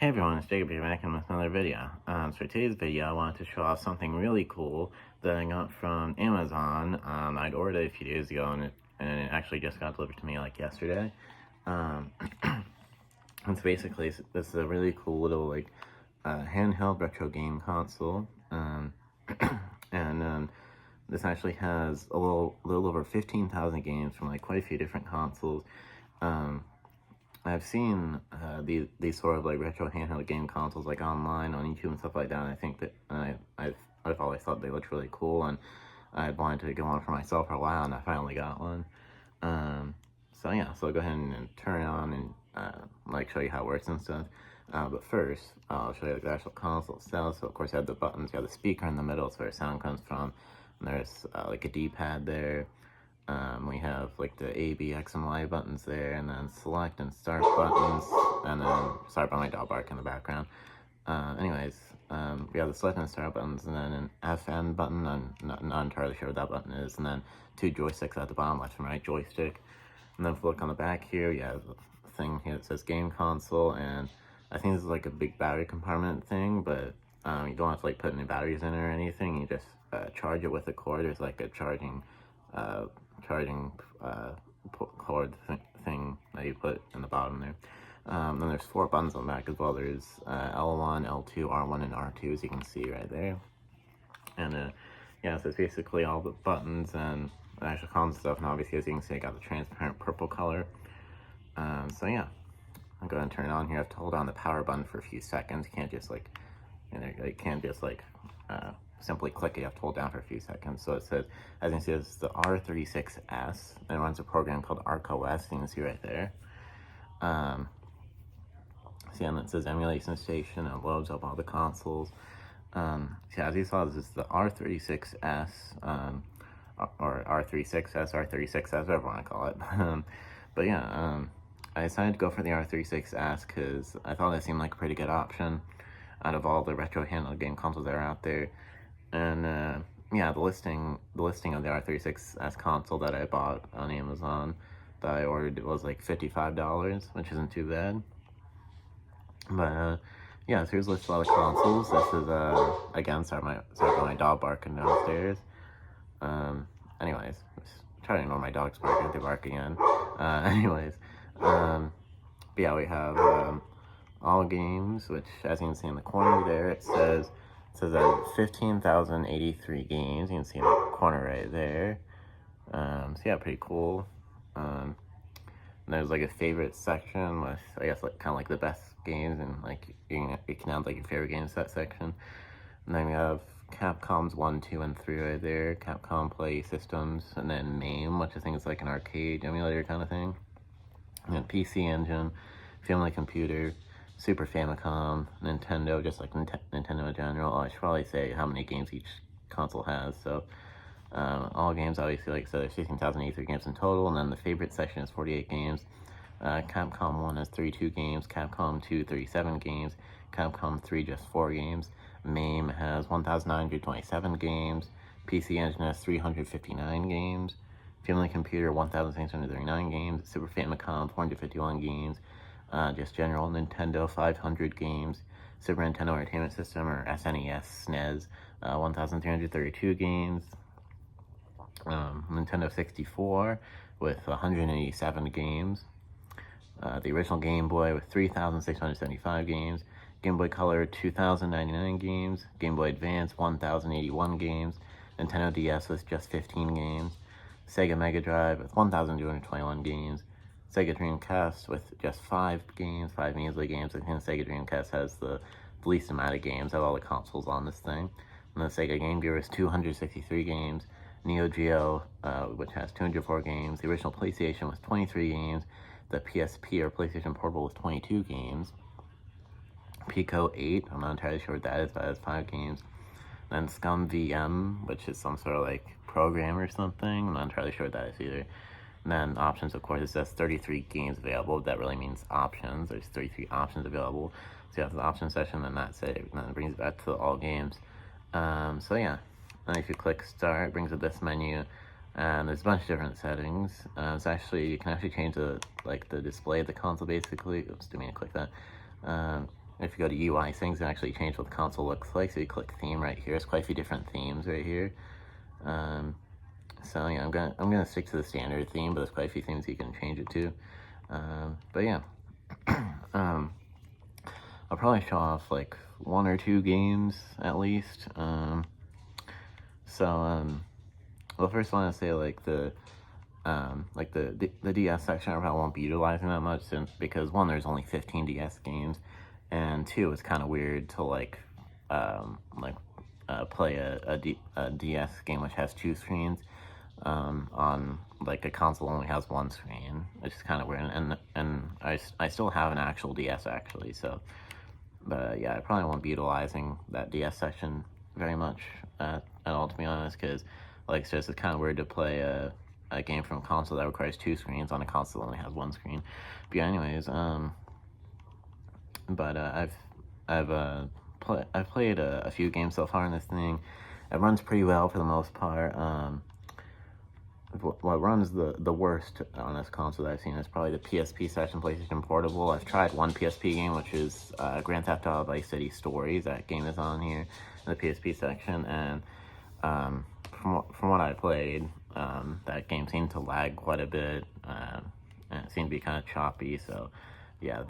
Hey everyone, it's Jacob here back in with another video. So for today's video, I wanted to show off something really cool that I got from Amazon. I'd ordered it a few days ago and it actually just got delivered to me like yesterday. It's basically, this is a really cool little like handheld retro game console. And this actually has a little over 15,000 games from like quite a few different consoles. I've seen these sort of like retro handheld game consoles like online on YouTube and stuff like that. And I think that I've always thought they looked really cool, and I'd wanted to get one for myself for a while, and I finally got one. So yeah, so I'll go ahead and turn it on and like show you how it works and stuff. But first, I'll show you the actual console itself. So of course you have the buttons, you have the speaker in the middle, so where sound comes from. And there's like a D-pad there. We have like the A, B, X, and Y buttons there, and then select and start buttons, and then sorry about my dog bark in the background. Anyways, we have the select and start buttons, and then an FN button. I'm not entirely sure what that button is, and then two joysticks at the bottom, left and right joystick. And then if you look on the back here, you have a thing here that says game console, and I think this is like a big battery compartment thing, but you don't have to like put any batteries in it or anything. You just charge it with a cord. There's like a charging cord thing that you put in the bottom there. Then there's 4 buttons on the back as well. There's L1, L2, R1, and R2, as you can see right there. And yeah, so it's basically all the buttons and the actual console stuff. And obviously, as you can see, I got the transparent purple color. So yeah, I'll go ahead and turn it on here. I have to hold down the power button for a few seconds. You can't just like, you can't just like simply click it. You have to hold down for a few seconds. So it says, as you can see, it's the R36S. And it runs a program called ArcOS. You can see right there. See, and it says emulation station, and it loads up all the consoles. So as you saw, this is the R36S, or R36S, R36S, whatever you want to call it. But yeah, I decided to go for the R36S because I thought it seemed like a pretty good option out of all the retro handheld game consoles that are out there. And yeah, the listing of the R36S console that I bought on Amazon that I ordered was like $55, which isn't too bad. But yeah, so here's a list of all the consoles. This is again, sorry for my dog barking downstairs. Anyways, try to ignore my dog's barking if they bark again. But yeah, we have all games, which as you can see in the corner there, it says 15,083 games. You can see in the corner right there. So yeah, pretty cool. And there's like a favorite section with, I guess, like kind of like the best games, and like you can add like your favorite games to that section. And then we have Capcom's 1, 2, and 3 right there. Capcom Play Systems, and then MAME, which I think is like an arcade emulator kind of thing. And then PC Engine, Family Computer, Super Famicom, Nintendo, just like Nintendo in general. I should probably say how many games each console has. So all games, obviously, like I said, there's 16,083 games in total, and then the favorite section is 48 games. Capcom 1 has 32 games, Capcom 2 37 games, Capcom 3 just 4 games, MAME has 1,927 games, PC Engine has 359 games, Family Computer 1,639 games, Super Famicom 451 games, just general Nintendo 500 games, Super Nintendo Entertainment System, or SNES, SNES, 1,332 games, Nintendo 64 with 187 games, the original Game Boy with 3,675 games, Game Boy Color 2,099 games, Game Boy Advance 1,081 games, Nintendo DS with just 15 games, Sega Mega Drive with 1,221 games, Sega Dreamcast with just 5 games, 5 measly games. I think the Sega Dreamcast has the least amount of games of all the consoles on this thing. And the Sega Game Gear is 263 games, Neo Geo, which has 204 games, the original PlayStation with 23 games, the PSP or PlayStation Portable with 22 games, Pico 8, I'm not entirely sure what that is, but it has 5 games, then Scum VM, which is some sort of like program or something, I'm not entirely sure what that is either. And then options, of course, it says 33 games available. That really means options. There's 33 options available. So you have the option section, and that's it. And then it brings it back to all games. So yeah, and if you click start, it brings up this menu, and there's a bunch of different settings. It's actually, you can actually change the display of the console basically. Oops, didn't mean to click that. if you go to UI things, it actually changed what the console looks like. So you click theme right here. There's quite a few different themes right here. So yeah, I'm gonna stick to the standard theme, but there's quite a few themes you can change it to. But yeah, I'll probably show off like 1 or 2 games at least. Well, first I want to say like the DS section I probably won't be utilizing that much, because 1, there's only 15 DS games, and 2, it's kind of weird to play a DS game which has 2 screens on like a console only has 1 screen, which is kind of weird. And I still have an actual DS actually, so. But yeah, I probably won't be utilizing that DS section very much at all, to be honest, because like it's kind of weird to play a game from a console that requires 2 screens on a console that only has 1 screen. But yeah, anyways, I've played a few games so far in this thing. It runs pretty well for the most part. What runs the worst on this console that I've seen is probably the PSP section, PlayStation Portable. I've tried one PSP game, which is Grand Theft Auto Vice City Stories. That game is on here in the PSP section, and from what I played, that game seemed to lag quite a bit, and it seemed to be kind of choppy. So yeah,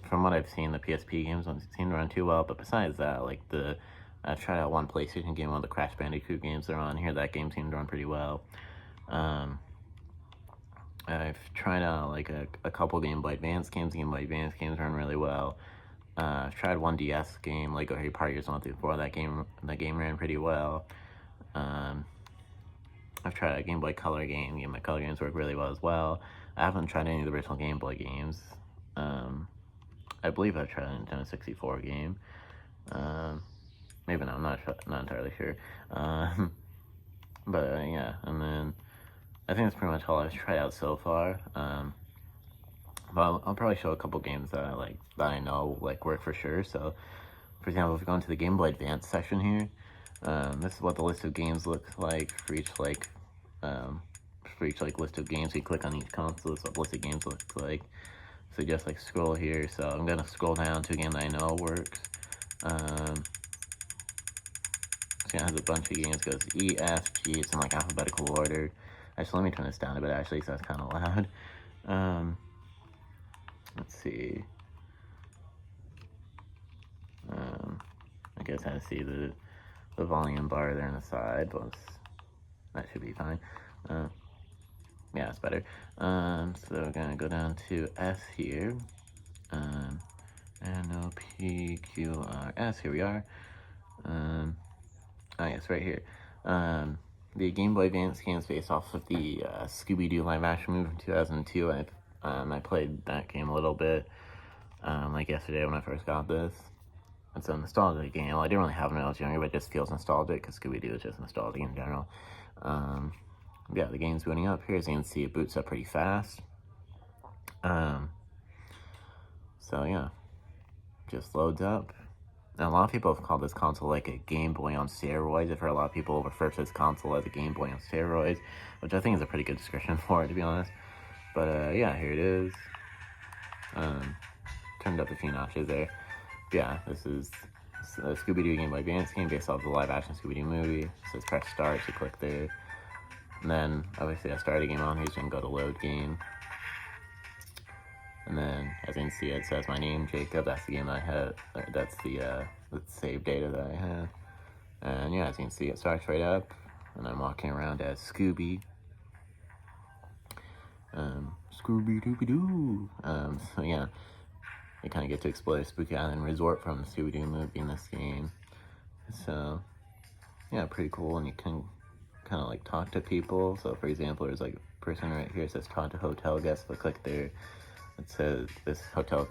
from what I've seen, the PSP games don't seem to run too well. But besides that, like I've tried out one PlayStation game, one of the Crash Bandicoot games that are on here. That game seemed to run pretty well. I've tried out like a couple Game Boy Advance games. Game Boy Advance games run really well. I've tried one DS game, Lego Harry Potter Years 1 through 4. That game ran pretty well. I've tried a Game Boy Color game. Game Boy Color games work really well as well. I haven't tried any of the original Game Boy games. I believe I've tried a Nintendo 64 game. Maybe not. I'm not entirely sure. But yeah, and then I think that's pretty much all I've tried out so far. But I'll probably show a couple games that I know work for sure. So, for example, if we go into the Game Boy Advance section here, this is what the list of games looks like for each list of games. You click on each console, this is what the list of games looks like. So just scroll here. So I'm gonna scroll down to a game that I know works. It has a bunch of games. It goes E, F, G. It's in alphabetical order. Actually, let me turn this down a bit, actually, so that's kind of loud. Let's see. I guess I see the volume bar there on the side, but that should be fine. Yeah, it's better. So we're gonna go down to S here. N-O-P-Q-R-S. Here we are. Yes, right here. The Game Boy Advance game is based off of the ScoobyDoo live-action movie from 2002. I played that game a little bit, yesterday when I first got this. It's a nostalgic game. I didn't really have it when I was younger, but it just feels nostalgic because Scooby-Doo is just nostalgic in general. Yeah, the game's booting up here. As you can see, it boots up pretty fast. So yeah, just loads up. And a lot of people have called this console a Game Boy on steroids. I've heard a lot of people refer to this console as a Game Boy on steroids, which I think is a pretty good description for it, to be honest. But yeah, here it is. Turned up a few notches there. But yeah, this is a Scooby-Doo Game Boy Advance game based off the live-action Scooby-Doo movie. It says press start, so you click there. And then, obviously, I started a game on here, so you can go to load game. And then, as you can see, it says my name, Jacob. That's the game I had. That's the save data that I had. And yeah, as you can see, it starts right up. And I'm walking around as Scooby. Scooby-Dooby-Doo. So yeah, you kind of get to explore Spooky Island Resort from the Scooby-Doo movie in this game. So, yeah, pretty cool. And you can kind of talk to people. So, for example, there's a person right here that says talk to hotel guests. If I click there, it says this hotel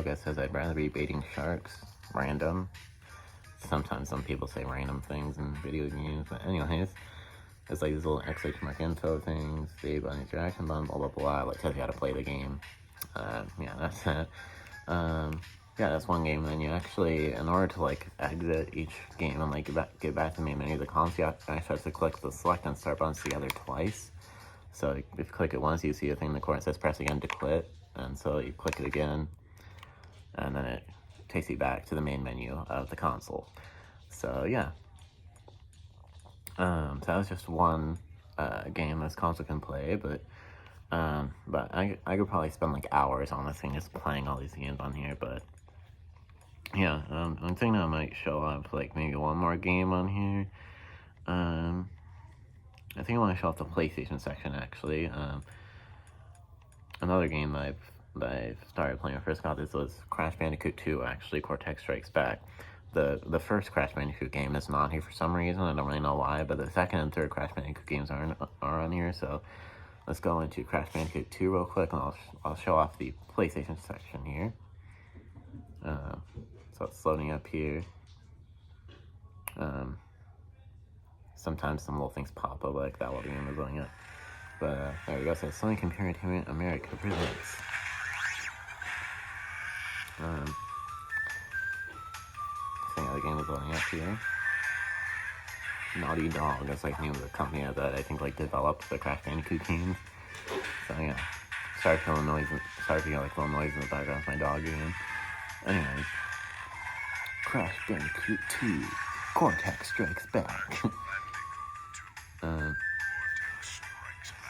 guest says I'd rather be baiting sharks. Random. Sometimes some people say random things in video games, but anyways, it's this little exclamation mark info things, save on interaction button, blah blah blah. Tells you how to play the game. Yeah, that's it. Yeah, that's one game. And then you actually, in order to exit each game and get back to the main menu of the console, you actually have to click the select and start buttons together twice. So if you click it once, you see a thing in the corner that says press again to quit. And so you click it again, and then it takes you back to the main menu of the console. So yeah. So that was just one game this console can play, but I could probably spend like hours on this thing just playing all these games on here. But yeah, I'm thinking I might show off like maybe one more game on here. I think I want to show off the PlayStation section actually. Another game that I've started playing when I first got this was Crash Bandicoot 2, actually, Cortex Strikes Back. The first Crash Bandicoot game is not here for some reason, I don't really know why, but the second and third Crash Bandicoot games are on here, so let's go into Crash Bandicoot 2 real quick, and I'll show off the PlayStation section here. So it's loading up here. Sometimes some little things pop up like that while the game is loading up. But there we go, so Sony Computer Entertainment America presents. So yeah, the game is loading up here. Naughty Dog, that's like the name of the company that I think like developed the Crash Bandicoot games. So yeah, started to get like little noise in the background of my dog again. Anyways, Crash Bandicoot 2, Cortex Strikes Back.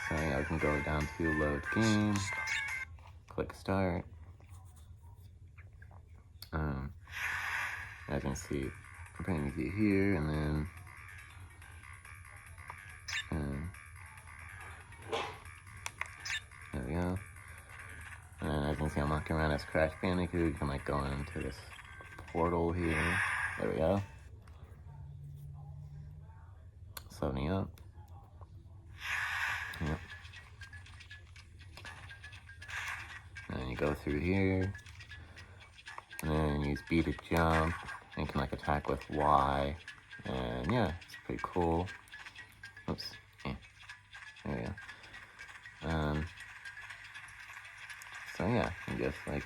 So yeah, we can go down to load game, click start. As you can see, I'm bringing you here, and then there we go. And as you can see, I'm walking around as Crash Bandicoot. You can like go into this portal here. There we go. It's loading up. Yep. And you go through here, and then use B to jump, and you can like attack with Y, and yeah, it's pretty cool. Oops, yeah, there we go. So yeah, you just like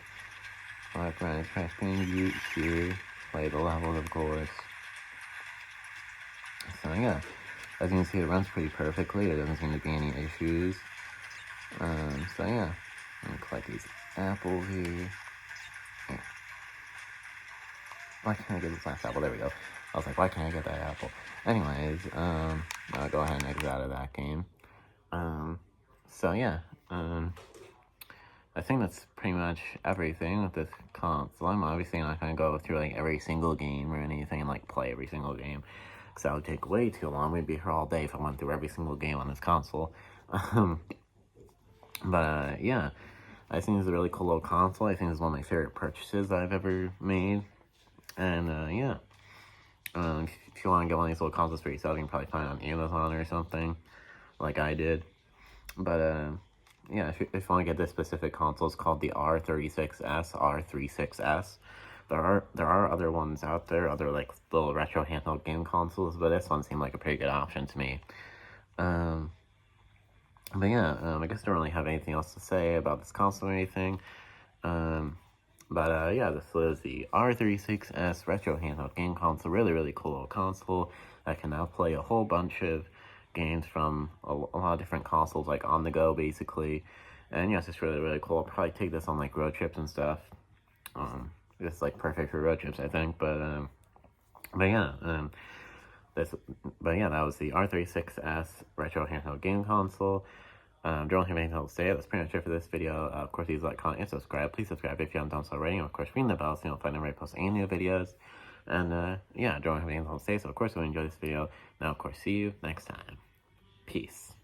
walk around as Crash Bandicoot here, play the levels of course. So yeah, as you can see, it runs pretty perfectly. There doesn't seem to be any issues. So yeah, I'm gonna collect these apples here. Why can't I get this last apple? There we go. I was like, why can't I get that apple? Anyways, I'll go ahead and exit out of that game. So yeah, I think that's pretty much everything with this console. I'm obviously not gonna go through like every single game or anything and like play every single game, because that would take way too long. We'd be here all day if I went through every single game on this console. But yeah, I think it's a really cool little console. I think it's one of my favorite purchases that I've ever made. And yeah, if you want to get one of these little consoles for yourself, you can probably find it on Amazon or something, like I did. But yeah, if you want to get this specific console, it's called the R36S. There are other ones out there, other like little retro handheld game consoles, but this one seemed like a pretty good option to me. But yeah, I guess I don't really have anything else to say about this console or anything. But yeah, this is the R36S retro handheld game console. Really, really cool little console that can now play a whole bunch of games from a lot of different consoles, like on the go, basically. And yeah, it's just really, really cool. I'll probably take this on like road trips and stuff. It's like perfect for road trips, I think. But yeah, that was the R36S retro handheld game console. Don't have anything else to say. That's pretty much it for this video. Of course, please like, comment, and subscribe. Please subscribe if you haven't done so already. And of course, ring the bell so you'll find whenever I post any new videos. And yeah, don't have anything else to say. So of course, if you enjoy this video. Now, of course, see you next time. Peace.